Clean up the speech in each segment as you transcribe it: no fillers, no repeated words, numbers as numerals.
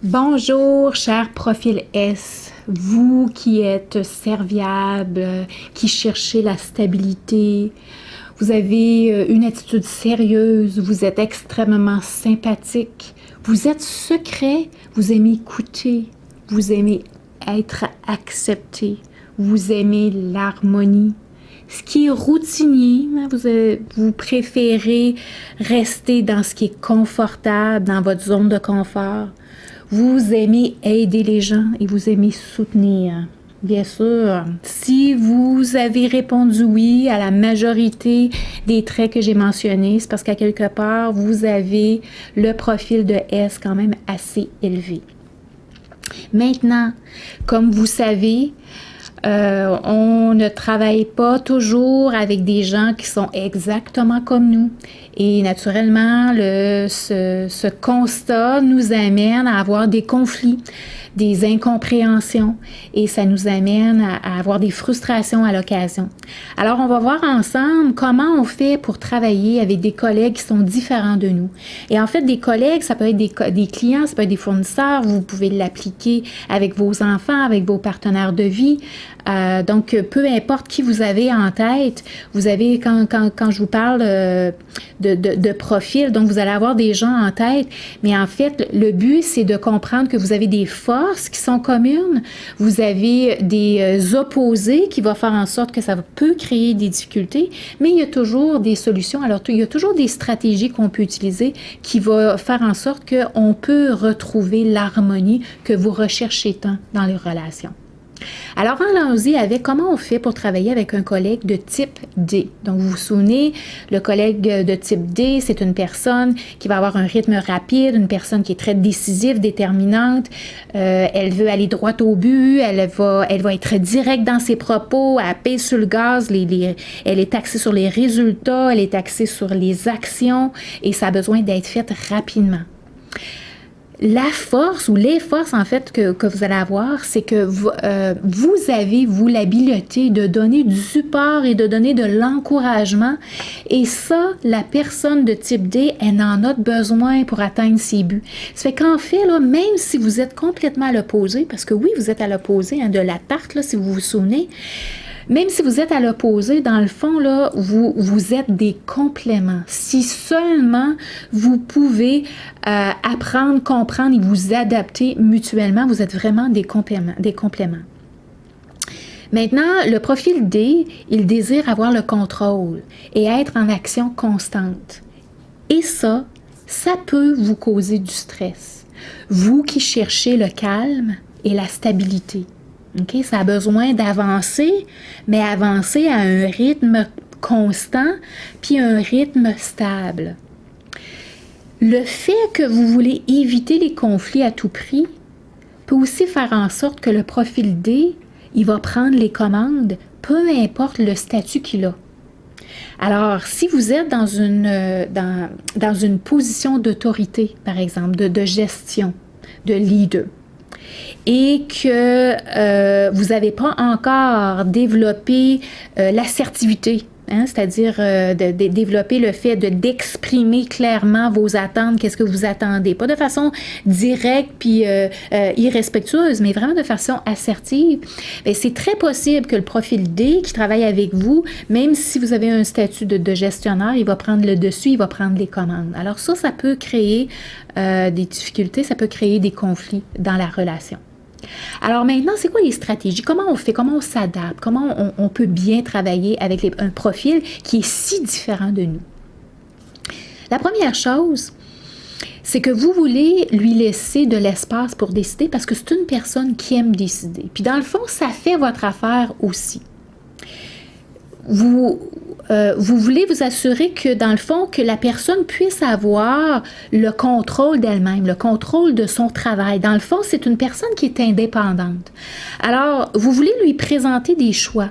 Bonjour, cher profil S, vous qui êtes serviable, qui cherchez la stabilité, vous avez une attitude sérieuse, vous êtes extrêmement sympathique, vous êtes secret, vous aimez écouter, vous aimez être accepté, vous aimez l'harmonie. Ce qui est routinier, vous préférez rester dans ce qui est confortable, dans votre zone de confort. Vous aimez aider les gens et vous aimez soutenir. Bien sûr, si vous avez répondu oui à la majorité des traits que j'ai mentionnés, c'est parce qu'à quelque part, vous avez le profil de S quand même assez élevé. Maintenant, comme vous savez, on ne travaille pas toujours avec des gens qui sont exactement comme nous. Et naturellement, ce constat nous amène à avoir des conflits, des incompréhensions et ça nous amène à avoir des frustrations à l'occasion. Alors, on va voir ensemble comment on fait pour travailler avec des collègues qui sont différents de nous. Et en fait, des collègues, ça peut être des clients, ça peut être des fournisseurs, vous pouvez l'appliquer avec vos enfants, avec vos partenaires de vie. Donc, peu importe qui vous avez en tête, vous avez, quand je vous parle de profil, donc vous allez avoir des gens en tête, mais en fait, le but, c'est de comprendre que vous avez des forces qui sont communes, vous avez des opposés qui vont faire en sorte que ça peut créer des difficultés, mais il y a toujours des solutions. Alors, il y a toujours des stratégies qu'on peut utiliser qui vont faire en sorte qu'on peut retrouver l'harmonie que vous recherchez tant dans les relations. Alors, allons-y avec comment on fait pour travailler avec un collègue de type D. Donc, vous vous souvenez, le collègue de type D, c'est une personne qui va avoir un rythme rapide, une personne qui est très décisive, déterminante. Elle veut aller droit au but, elle va être directe dans ses propos, elle pèse sur le gaz, elle est axée sur les résultats, elle est axée sur les actions et ça a besoin d'être fait rapidement. La force ou les forces, en fait, que vous allez avoir, c'est que vous avez, l'habileté de donner du support et de donner de l'encouragement. Et ça, la personne de type D, elle en a besoin pour atteindre ses buts. Ça fait qu'en fait, là, même si vous êtes complètement à l'opposé, parce que oui, vous êtes à l'opposé de la tarte, là, si vous vous souvenez, même si vous êtes à l'opposé, dans le fond, là, vous êtes des compléments. Si seulement vous pouvez apprendre, comprendre et vous adapter mutuellement, vous êtes vraiment des compléments. Maintenant, le profil D, il désire avoir le contrôle et être en action constante. Et ça peut vous causer du stress. Vous qui cherchez le calme et la stabilité. Okay? Ça a besoin d'avancer, mais avancer à un rythme constant, puis un rythme stable. Le fait que vous voulez éviter les conflits à tout prix peut aussi faire en sorte que le profil D, il va prendre les commandes, peu importe le statut qu'il a. Alors, si vous êtes dans une position d'autorité, par exemple, de gestion, de leader, et que vous n'avez pas encore développé l'assertivité, c'est-à-dire de développer le fait d'exprimer clairement vos attentes, qu'est-ce que vous attendez, pas de façon directe puis irrespectueuse, mais vraiment de façon assertive. Bien, c'est très possible que le profil D qui travaille avec vous, même si vous avez un statut de gestionnaire, il va prendre le dessus, il va prendre les commandes. Alors ça peut créer des difficultés, ça peut créer des conflits dans la relation. Alors maintenant, c'est quoi les stratégies? Comment on fait? Comment on s'adapte? Comment on peut bien travailler avec un profil qui est si différent de nous? La première chose, c'est que vous voulez lui laisser de l'espace pour décider parce que c'est une personne qui aime décider. Puis dans le fond, ça fait votre affaire aussi. Vous voulez vous assurer que, dans le fond, que la personne puisse avoir le contrôle d'elle-même, le contrôle de son travail. Dans le fond, c'est une personne qui est indépendante. Alors, vous voulez lui présenter des choix.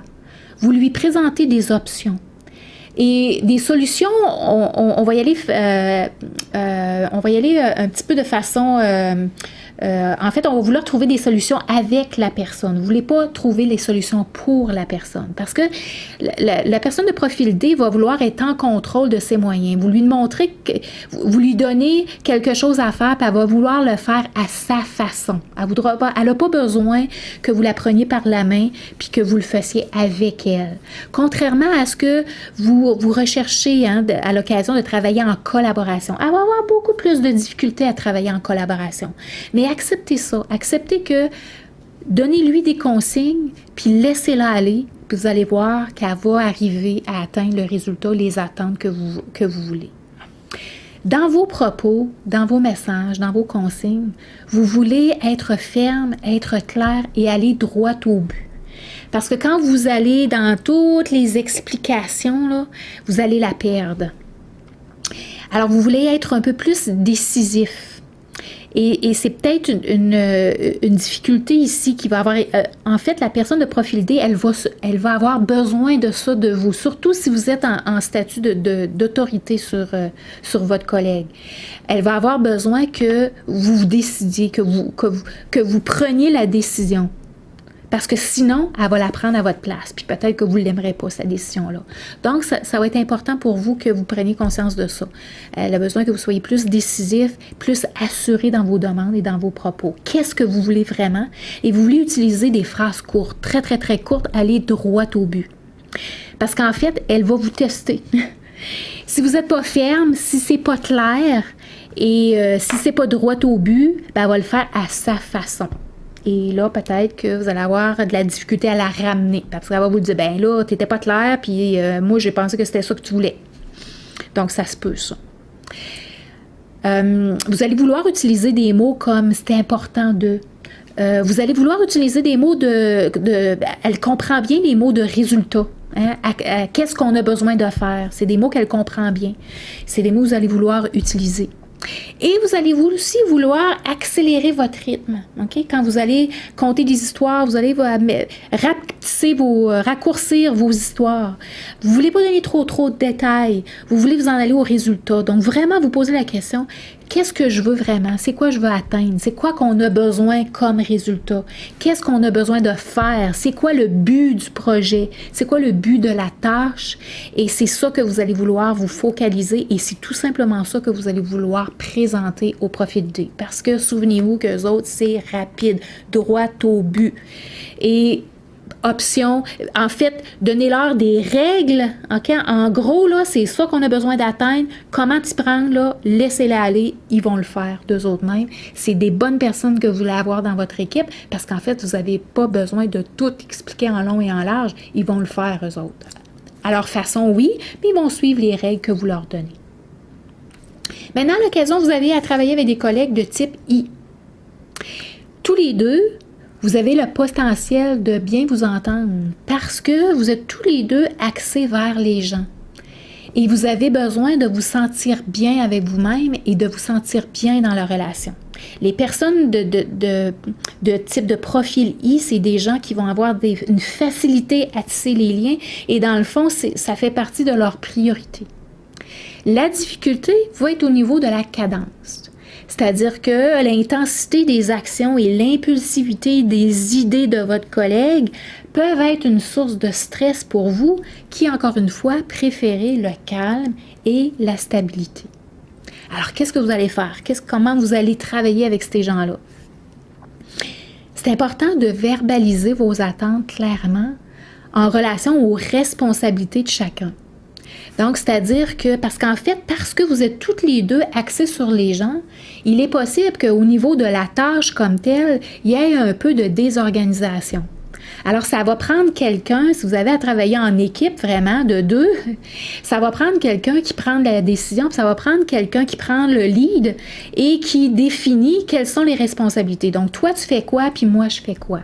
Vous lui présentez des options. Et des solutions, on va y aller un petit peu de façon En fait, on va vouloir trouver des solutions avec la personne. Vous ne voulez pas trouver les solutions pour la personne. Parce que la personne de profil D va vouloir être en contrôle de ses moyens. Vous lui montrez, vous lui donnez quelque chose à faire, puis elle va vouloir le faire à sa façon. Elle n'a pas besoin que vous la preniez par la main, puis que vous le fassiez avec elle. Contrairement à ce que vous recherchez à l'occasion de travailler en collaboration. Elle va avoir beaucoup plus de difficultés à travailler en collaboration. Mais acceptez ça. Acceptez que donnez-lui des consignes, puis laissez-la aller, puis vous allez voir qu'elle va arriver à atteindre le résultat, les attentes que vous voulez. Dans vos propos, dans vos messages, dans vos consignes, vous voulez être ferme, être clair et aller droit au but. Parce que quand vous allez dans toutes les explications, là, vous allez la perdre. Alors, vous voulez être un peu plus décisif. Et c'est peut-être une difficulté ici qui va avoir... en fait, la personne de profil D, elle va avoir besoin de ça de vous, surtout si vous êtes en statut d'autorité sur votre collègue. Elle va avoir besoin que vous décidiez, que vous preniez la décision. Parce que sinon, elle va la prendre à votre place. Puis peut-être que vous ne l'aimerez pas, cette décision-là. Donc, ça va être important pour vous que vous preniez conscience de ça. Elle a besoin que vous soyez plus décisif, plus assuré dans vos demandes et dans vos propos. Qu'est-ce que vous voulez vraiment? Et vous voulez utiliser des phrases courtes, très, très, très courtes, aller droit au but. Parce qu'en fait, elle va vous tester. Si vous n'êtes pas ferme, si c'est pas clair et si c'est pas droit au but, ben, elle va le faire à sa façon. Et là, peut-être que vous allez avoir de la difficulté à la ramener. Parce qu'elle va vous dire, ben là, t'étais pas clair, puis moi, j'ai pensé que c'était ça que tu voulais. Donc, ça se peut, ça. Vous allez vouloir utiliser des mots comme « c'est important de ». Vous allez vouloir utiliser des mots elle comprend bien les mots de résultat. Hein? Qu'est-ce qu'on a besoin de faire? C'est des mots qu'elle comprend bien. C'est des mots que vous allez vouloir utiliser. Et vous allez aussi vouloir accélérer votre rythme. Okay? Quand vous allez conter des histoires, vous allez raccourcir vos histoires. Vous ne voulez pas donner trop de détails. Vous voulez vous en aller au résultat. Donc, vraiment, vous posez la question, qu'est-ce que je veux vraiment? C'est quoi je veux atteindre? C'est quoi qu'on a besoin comme résultat? Qu'est-ce qu'on a besoin de faire? C'est quoi le but du projet? C'est quoi le but de la tâche? Et c'est ça que vous allez vouloir vous focaliser et c'est tout simplement ça que vous allez vouloir présenter au profil D. Parce que souvenez-vous qu'eux autres, c'est rapide, droit au but. Et option, en fait, donnez-leur des règles, ok? En gros, là, c'est ça qu'on a besoin d'atteindre. Comment t'y prendre, là? Laissez-les aller, ils vont le faire d'eux autres mêmes. C'est des bonnes personnes que vous voulez avoir dans votre équipe parce qu'en fait, vous n'avez pas besoin de tout expliquer en long et en large. Ils vont le faire, eux autres. À leur façon, oui, mais ils vont suivre les règles que vous leur donnez. Maintenant, à l'occasion, vous avez à travailler avec des collègues de type I. Tous les deux, vous avez le potentiel de bien vous entendre parce que vous êtes tous les deux axés vers les gens. Et vous avez besoin de vous sentir bien avec vous-même et de vous sentir bien dans la relation. Les personnes de type de profil I, c'est des gens qui vont avoir une facilité à tisser les liens et dans le fond, ça fait partie de leur priorité. La difficulté va être au niveau de la cadence. C'est-à-dire que l'intensité des actions et l'impulsivité des idées de votre collègue peuvent être une source de stress pour vous qui, encore une fois, préférez le calme et la stabilité. Alors, qu'est-ce que vous allez faire? Comment vous allez travailler avec ces gens-là? C'est important de verbaliser vos attentes clairement en relation aux responsabilités de chacun. Donc, c'est-à-dire que, parce que vous êtes toutes les deux axés sur les gens, il est possible qu'au niveau de la tâche comme telle, il y ait un peu de désorganisation. Alors, ça va prendre quelqu'un, si vous avez à travailler en équipe vraiment de deux, ça va prendre quelqu'un qui prend la décision, puis ça va prendre quelqu'un qui prend le lead et qui définit quelles sont les responsabilités. Donc, toi, tu fais quoi, puis moi, je fais quoi.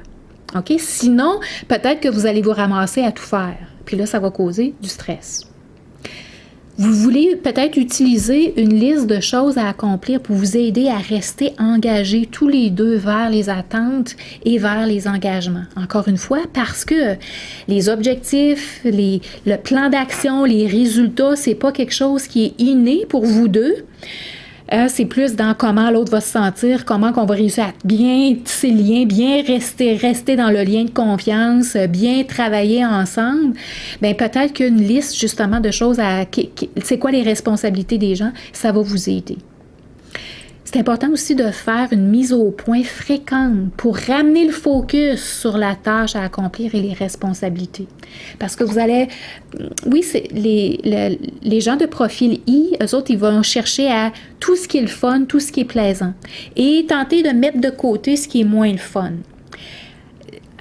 OK? Sinon, peut-être que vous allez vous ramasser à tout faire. Puis là, ça va causer du stress. Vous voulez peut-être utiliser une liste de choses à accomplir pour vous aider à rester engagés tous les deux vers les attentes et vers les engagements. Encore une fois, parce que les objectifs, le plan d'action, les résultats, c'est pas quelque chose qui est inné pour vous deux. C'est plus dans comment l'autre va se sentir, comment qu'on va réussir à bien tisser le lien, bien rester dans le lien de confiance, bien travailler ensemble. Bien, peut-être qu'une liste, justement, de choses c'est quoi les responsabilités des gens, ça va vous aider. C'est important aussi de faire une mise au point fréquente pour ramener le focus sur la tâche à accomplir et les responsabilités. Parce que vous allez... Oui, les gens de profil I, eux autres, ils vont chercher à tout ce qui est le fun, tout ce qui est plaisant. Et tenter de mettre de côté ce qui est moins le fun.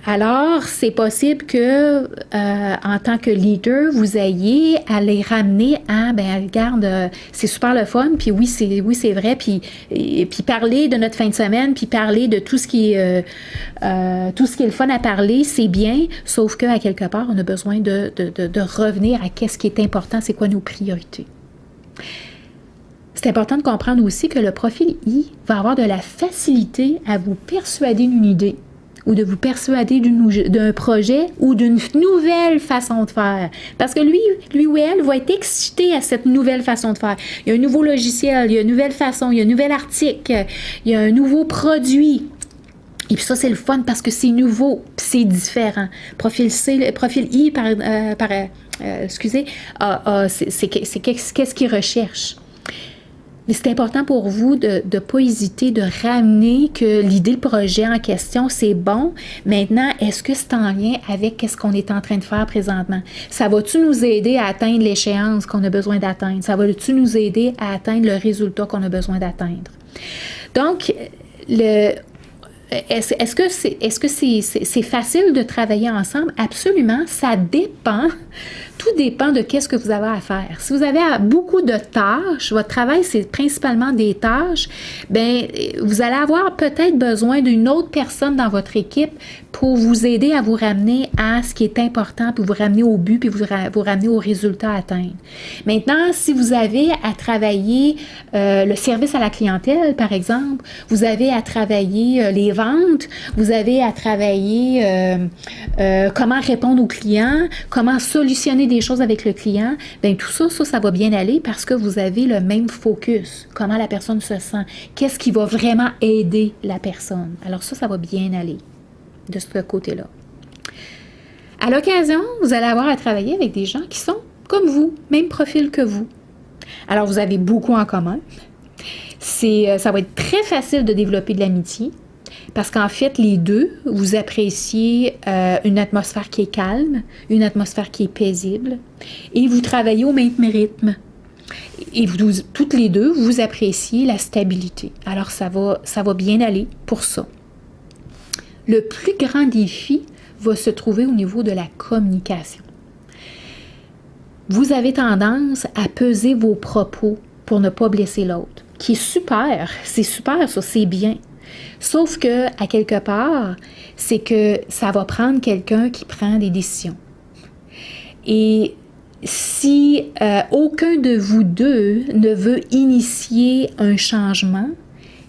Alors, c'est possible que, en tant que leader, vous ayez à les ramener à, ben regarde, c'est super le fun, puis oui, c'est vrai, puis parler de notre fin de semaine, puis parler de tout ce qui est le fun à parler, c'est bien, sauf qu'à quelque part, on a besoin de revenir à qu'est-ce qui est important, c'est quoi nos priorités. C'est important de comprendre aussi que le profil I va avoir de la facilité à vous persuader d'une idée, ou de vous persuader d'un projet ou d'une nouvelle façon de faire. Parce que lui ou elle va être excité à cette nouvelle façon de faire. Il y a un nouveau logiciel, il y a une nouvelle façon, il y a un nouvel article, il y a un nouveau produit. Et puis ça, c'est le fun parce que c'est nouveau, puis c'est différent. Profil I, qu'est-ce qu'il recherche? Mais c'est important pour vous de ne pas hésiter de ramener que l'idée, le projet en question, c'est bon. Maintenant, est-ce que c'est en lien avec ce qu'on est en train de faire présentement? Ça va-tu nous aider à atteindre l'échéance qu'on a besoin d'atteindre? Ça va-tu nous aider à atteindre le résultat qu'on a besoin d'atteindre? Donc, est-ce que c'est facile de travailler ensemble? Absolument, ça dépend. Tout dépend de qu'est-ce que vous avez à faire. Si vous avez beaucoup de tâches, votre travail, c'est principalement des tâches, bien, vous allez avoir peut-être besoin d'une autre personne dans votre équipe pour vous aider à vous ramener à ce qui est important, puis vous ramener au but, puis vous ramener au résultat à atteindre. Maintenant, si vous avez à travailler le service à la clientèle, par exemple, vous avez à travailler les ventes, vous avez à travailler comment répondre aux clients, comment solutionner des choses avec le client, bien tout ça va bien aller parce que vous avez le même focus. Comment la personne se sent, qu'est-ce qui va vraiment aider la personne. Alors ça va bien aller de ce côté-là. À l'occasion, vous allez avoir à travailler avec des gens qui sont comme vous, même profil que vous. Alors vous avez beaucoup en commun. Ça va être très facile de développer de l'amitié. Parce qu'en fait, les deux, vous appréciez une atmosphère qui est calme, une atmosphère qui est paisible, et vous travaillez au même rythme. Et toutes les deux, vous appréciez la stabilité. Alors, ça va bien aller pour ça. Le plus grand défi va se trouver au niveau de la communication. Vous avez tendance à peser vos propos pour ne pas blesser l'autre, qui est super. C'est super, ça, c'est bien. Sauf que, à quelque part, c'est que ça va prendre quelqu'un qui prend des décisions. Et si aucun de vous deux ne veut initier un changement,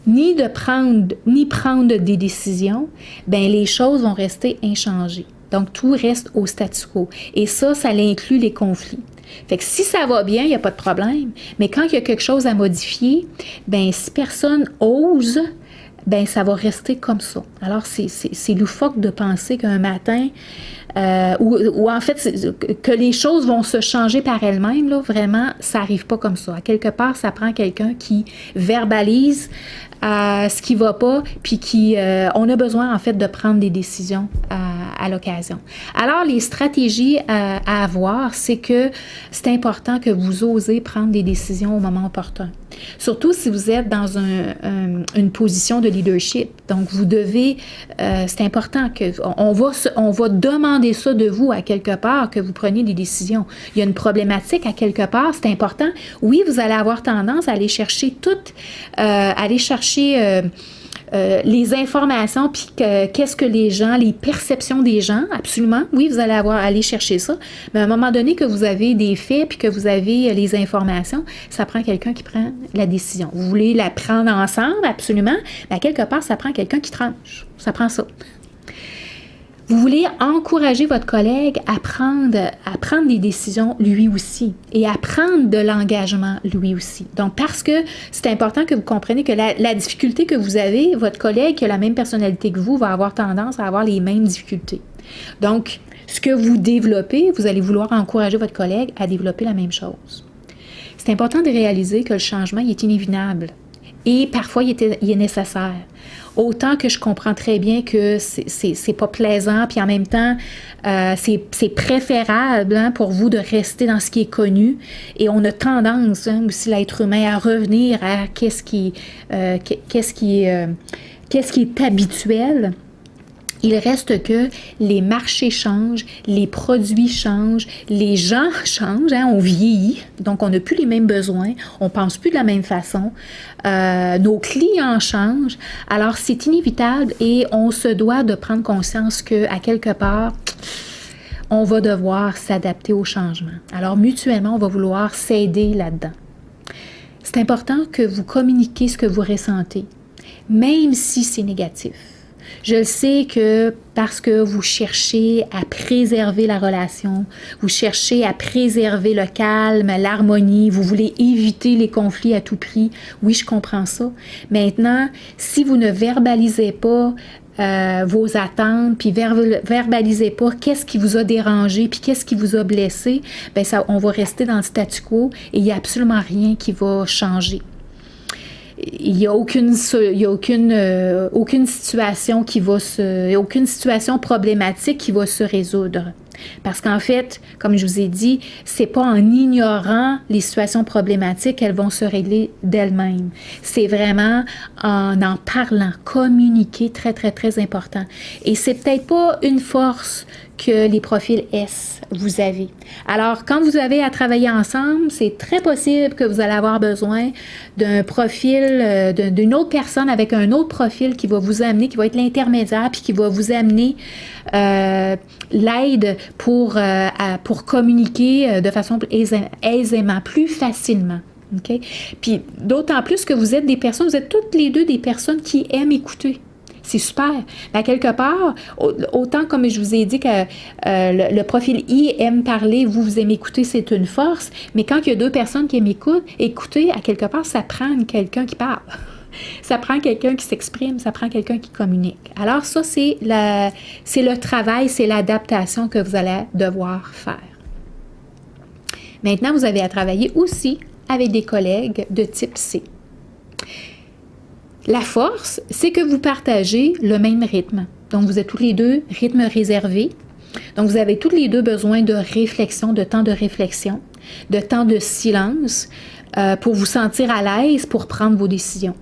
ni prendre des décisions, bien les choses vont rester inchangées. Donc, tout reste au statu quo. Et ça inclut les conflits. Fait que si ça va bien, il n'y a pas de problème. Mais quand il y a quelque chose à modifier, bien, si personne ose, ben ça va rester comme ça. Alors, c'est loufoque de penser qu'un matin, ou en fait, que les choses vont se changer par elles-mêmes, là, vraiment, ça n'arrive pas comme ça. À quelque part, ça prend quelqu'un qui verbalise ce qui ne va pas, puis on a besoin, en fait, de prendre des décisions à l'occasion. Alors, les stratégies à avoir, c'est que c'est important que vous osez prendre des décisions au moment opportun. Surtout si vous êtes dans une position de leadership. Donc, vous devez, c'est important on va demander ça de vous à quelque part, que vous preniez des décisions. Il y a une problématique à quelque part, c'est important. Oui, vous allez avoir tendance à aller chercher les informations, puis qu'est-ce que les perceptions des gens, absolument, oui, vous allez aller chercher ça, mais à un moment donné que vous avez des faits, puis que vous avez les informations, ça prend quelqu'un qui prend la décision. Vous voulez la prendre ensemble, absolument, mais à quelque part, ça prend quelqu'un qui tranche, ça prend ça. Vous voulez encourager votre collègue à prendre des décisions lui aussi et à prendre de l'engagement lui aussi. Donc, parce que c'est important que vous compreniez que la difficulté que vous avez, votre collègue qui a la même personnalité que vous va avoir tendance à avoir les mêmes difficultés. Donc, ce que vous développez, vous allez vouloir encourager votre collègue à développer la même chose. C'est important de réaliser que le changement il est inévitable et parfois il est nécessaire. Autant que je comprends très bien que c'est pas plaisant, puis en même temps, c'est préférable pour vous de rester dans ce qui est connu. Et on a tendance aussi, l'être humain, à revenir à qu'est-ce qui est habituel. Il reste que les marchés changent, les produits changent, les gens changent, on vieillit, donc on n'a plus les mêmes besoins, on ne pense plus de la même façon, nos clients changent, alors c'est inévitable et on se doit de prendre conscience qu'à quelque part, on va devoir s'adapter au changement. Alors mutuellement, on va vouloir s'aider là-dedans. C'est important que vous communiquiez ce que vous ressentez, même si c'est négatif. Je sais que parce que vous cherchez à préserver la relation, vous cherchez à préserver le calme, l'harmonie, vous voulez éviter les conflits à tout prix. Oui, je comprends ça. Maintenant, si vous ne verbalisez pas vos attentes, puis verbalisez pas qu'est-ce qui vous a dérangé, puis qu'est-ce qui vous a blessé, bien ça, on va rester dans le statu quo et il n'y a absolument rien qui va changer. Il n'y a aucune situation aucune situation problématique qui va se résoudre. Parce qu'en fait, comme je vous ai dit, c'est pas en ignorant les situations problématiques qu'elles vont se régler d'elles-mêmes. C'est vraiment en parlant, communiquer, très, très, très important. Et c'est peut-être pas une force que les profils S vous avez. Alors, quand vous avez à travailler ensemble, c'est très possible que vous allez avoir besoin d'un profil, d'une autre personne avec un autre profil qui va vous amener, qui va être l'intermédiaire, puis qui va vous amener l'aide pour communiquer de façon aisément, plus facilement. Okay? Puis, d'autant plus que vous êtes toutes les deux des personnes qui aiment écouter. C'est super. À quelque part, autant comme je vous ai dit que le profil I aime parler, vous aimez écouter, c'est une force, mais quand il y a deux personnes qui aiment écouter, à quelque part, ça prend quelqu'un qui parle. Ça prend quelqu'un qui s'exprime, ça prend quelqu'un qui communique. Alors ça, c'est le travail, c'est l'adaptation que vous allez devoir faire. Maintenant, vous avez à travailler aussi avec des collègues de type C. La force, c'est que vous partagez le même rythme. Donc, vous êtes tous les deux rythme réservé. Donc, vous avez tous les deux besoin de réflexion, de temps de réflexion, de temps de silence pour vous sentir à l'aise pour prendre vos décisions.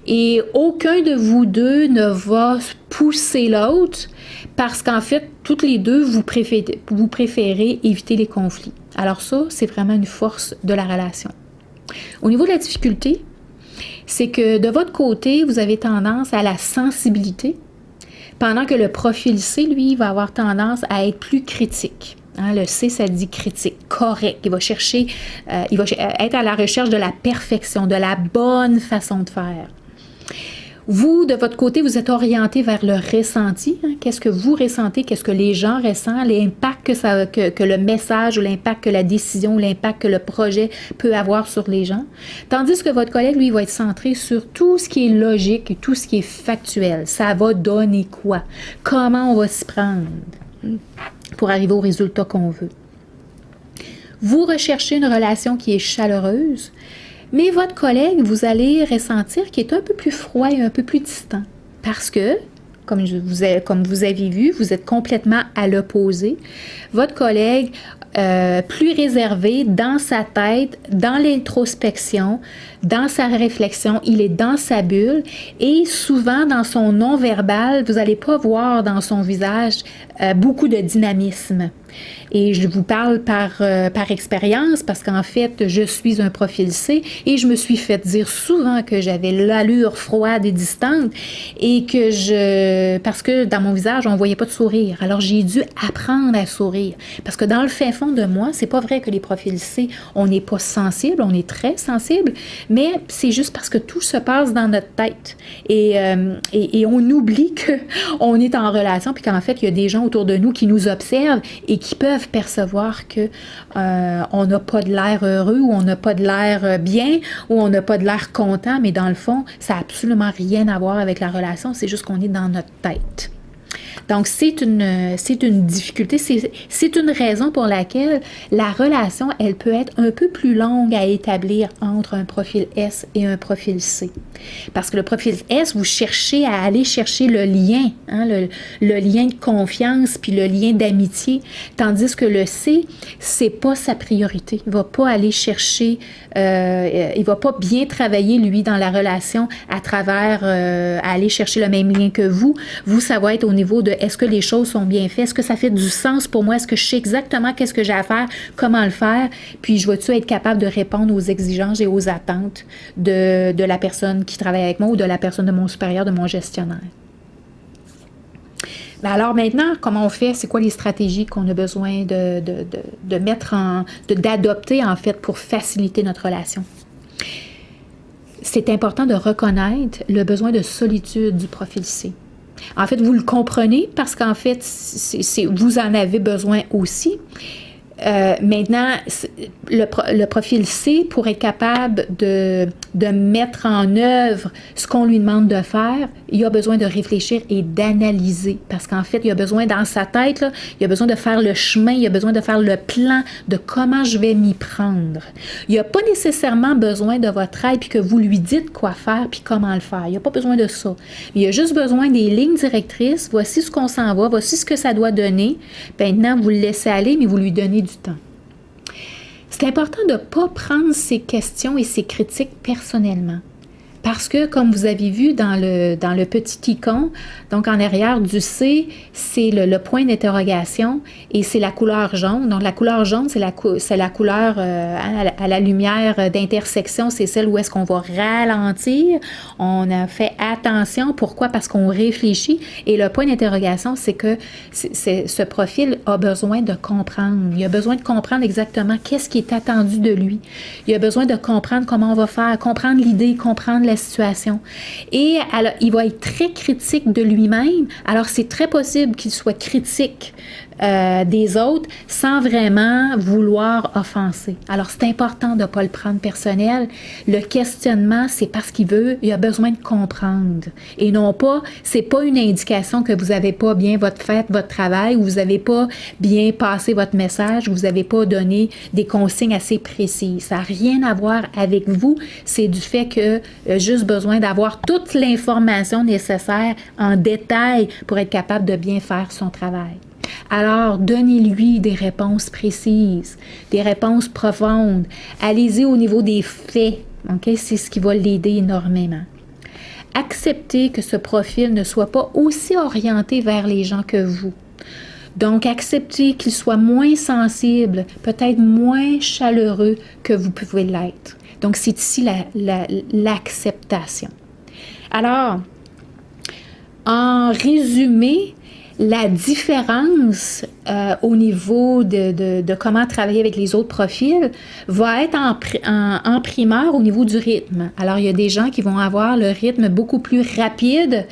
Et aucun de vous deux ne va pousser l'autre parce qu'en fait, toutes les deux, vous préférez éviter les conflits. Alors ça, c'est vraiment une force de la relation. Au niveau de la difficulté, c'est que de votre côté, vous avez tendance à la sensibilité, pendant que le profil C, lui, va avoir tendance à être plus critique. Le C, ça dit critique, correct. Il va être à la recherche de la perfection, de la bonne façon de faire. Vous, de votre côté, vous êtes orienté vers le ressenti. Qu'est-ce que vous ressentez? Qu'est-ce que les gens ressentent? L'impact que le message ou l'impact que la décision ou l'impact que le projet peut avoir sur les gens. Tandis que votre collègue, lui, va être centré sur tout ce qui est logique et tout ce qui est factuel. Ça va donner quoi? Comment on va s'y prendre pour arriver au résultat qu'on veut? Vous recherchez une relation qui est chaleureuse, mais votre collègue, vous allez ressentir qu'il est un peu plus froid et un peu plus distant. Parce que, comme vous avez vu, vous êtes complètement à l'opposé. Votre collègue, plus réservé dans sa tête, dans l'introspection, dans sa réflexion, il est dans sa bulle et souvent dans son non-verbal, vous n'allez pas voir dans son visage beaucoup de dynamisme. Et je vous parle par expérience parce qu'en fait, je suis un profil C et je me suis fait dire souvent que j'avais l'allure froide et distante et parce que dans mon visage, on ne voyait pas de sourire. Alors, j'ai dû apprendre à sourire. Parce que dans le fin fond de moi, c'est pas vrai que les profils C, on n'est pas sensible, on est très sensible, mais c'est juste parce que tout se passe dans notre tête. Et on oublie qu'on est en relation puis qu'en fait, il y a des gens autour de nous qui nous observent et qui peuvent percevoir que on n'a pas de l'air heureux ou on n'a pas de l'air bien ou on n'a pas de l'air content, mais dans le fond, ça n'a absolument rien à voir avec la relation, c'est juste qu'on est dans notre tête. Donc, c'est une difficulté, c'est une raison pour laquelle la relation, elle peut être un peu plus longue à établir entre un profil S et un profil C. Parce que le profil S, vous cherchez à aller chercher le lien, hein, le lien de confiance puis le lien d'amitié, tandis que le C, c'est pas sa priorité. Il va pas aller chercher, il va pas bien travailler, lui, dans la relation à travers, à aller chercher le même lien que vous. Vous, ça va être au niveau de est-ce que les choses sont bien faites? Est-ce que ça fait du sens pour moi? Est-ce que je sais exactement qu'est-ce que j'ai à faire? Comment le faire? Puis, je vais-tu être capable de répondre aux exigences et aux attentes de la personne qui travaille avec moi ou de la personne de mon supérieur, de mon gestionnaire? Ben alors maintenant, comment on fait? C'est quoi les stratégies qu'on a besoin d'adopter en fait pour faciliter notre relation? C'est important de reconnaître le besoin de solitude du profil C. En fait, vous le comprenez parce qu'en fait, vous en avez besoin aussi. Maintenant, le profil C, pour être capable de mettre en œuvre ce qu'on lui demande de faire, il a besoin de réfléchir et d'analyser. Parce qu'en fait, il a besoin, dans sa tête, là, il a besoin de faire le chemin, il a besoin de faire le plan de comment je vais m'y prendre. Il n'a pas nécessairement besoin de votre aide puis que vous lui dites quoi faire puis comment le faire. Il n'a pas besoin de ça. Il a juste besoin des lignes directrices. Voici ce qu'on s'en va, voici ce que ça doit donner. Maintenant, vous le laissez aller, mais vous lui donnez du temps. C'est important de ne pas prendre ces questions et ces critiques personnellement. Parce que, comme vous avez vu dans le petit icône, donc en arrière du C, c'est le point d'interrogation et c'est la couleur jaune. Donc, la couleur jaune, c'est la couleur à la lumière d'intersection, c'est celle où est-ce qu'on va ralentir. On a fait attention. Pourquoi? Parce qu'on réfléchit. Et le point d'interrogation, c'est que ce profil a besoin de comprendre. Il a besoin de comprendre exactement qu'est-ce qui est attendu de lui. Il a besoin de comprendre comment on va faire, comprendre l'idée, comprendre la situation. Et alors, il va être très critique de lui-même. Alors, c'est très possible qu'il soit critique des autres sans vraiment vouloir offenser. Alors, c'est important de ne pas le prendre personnel. Le questionnement, c'est parce il a besoin de comprendre. Et non pas, c'est pas une indication que vous n'avez pas bien fait votre travail ou vous n'avez pas bien passé votre message ou vous n'avez pas donné des consignes assez précises. Ça n'a rien à voir avec vous. C'est du fait que juste besoin d'avoir toute l'information nécessaire en détail pour être capable de bien faire son travail. Alors, donnez-lui des réponses précises, des réponses profondes. Allez-y au niveau des faits. Okay? C'est ce qui va l'aider énormément. Acceptez que ce profil ne soit pas aussi orienté vers les gens que vous. Donc, acceptez qu'il soit moins sensible, peut-être moins chaleureux que vous pouvez l'être. Donc, c'est ici l'acceptation. Alors, en résumé, la différence au niveau de comment travailler avec les autres profils va être en primeur au niveau du rythme. Alors, il y a des gens qui vont avoir le rythme beaucoup plus rapide,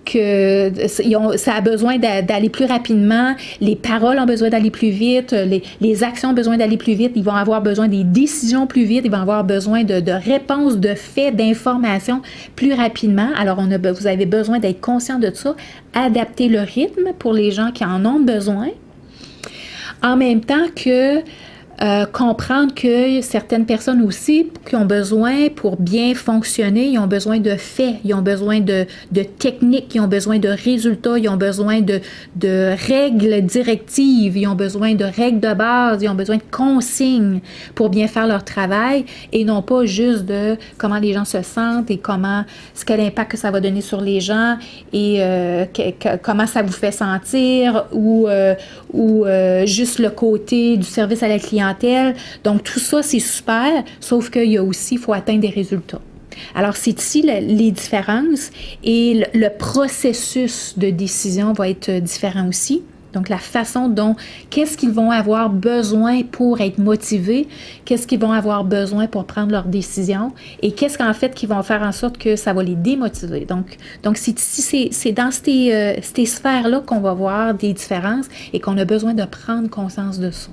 que ça a besoin d'aller plus rapidement, les paroles ont besoin d'aller plus vite, les actions ont besoin d'aller plus vite, ils vont avoir besoin des décisions plus vite, ils vont avoir besoin de réponses, de faits, d'informations plus rapidement. Alors, vous avez besoin d'être conscient de ça, adapter le rythme pour les gens qui en ont besoin, en même temps que comprendre que certaines personnes aussi qui ont besoin pour bien fonctionner, ils ont besoin de faits, ils ont besoin de techniques, ils ont besoin de résultats, ils ont besoin de règles directives, ils ont besoin de règles de base, ils ont besoin de consignes pour bien faire leur travail et non pas juste de comment les gens se sentent et quel impact que ça va donner sur les gens et comment ça vous fait sentir ou juste le côté du service à la clientèle. Donc, tout ça, c'est super, sauf qu'il y a aussi, il faut atteindre des résultats. Alors, c'est ici les différences et le processus de décision va être différent aussi. Donc, la façon dont, qu'est-ce qu'ils vont avoir besoin pour être motivés, qu'est-ce qu'ils vont avoir besoin pour prendre leurs décisions et qu'est-ce qu'en fait qui vont faire en sorte que ça va les démotiver. Donc c'est dans ces sphères-là qu'on va voir des différences et qu'on a besoin de prendre conscience de ça.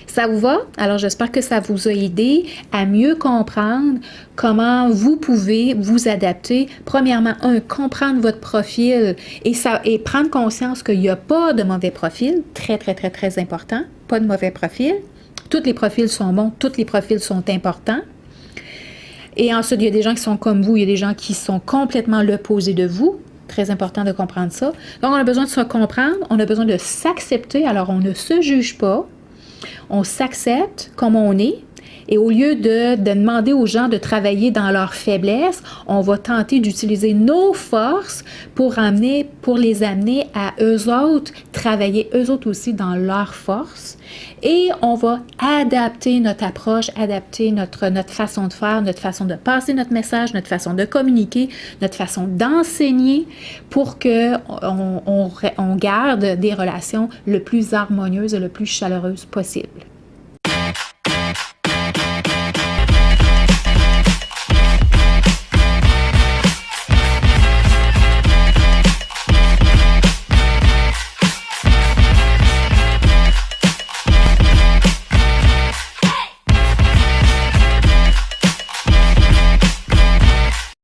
Ça vous va? Alors, j'espère que ça vous a aidé à mieux comprendre comment vous pouvez vous adapter. Premièrement, comprendre votre profil et prendre conscience qu'il n'y a pas de mauvais profil. Très, très, très, très important. Pas de mauvais profil. Tous les profils sont bons. Tous les profils sont importants. Et ensuite, il y a des gens qui sont comme vous. Il y a des gens qui sont complètement l'opposé de vous. Très important de comprendre ça. Donc, on a besoin de se comprendre. On a besoin de s'accepter. Alors, on ne se juge pas. On s'accepte comme on est et au lieu de demander aux gens de travailler dans leurs faiblesses, on va tenter d'utiliser nos forces pour les amener à eux autres, travailler eux autres aussi dans leurs forces et on va adapter notre approche, adapter notre façon de faire, notre façon de passer notre message, notre façon de communiquer, notre façon d'enseigner pour qu'on garde des relations le plus harmonieuses et le plus chaleureuses possible.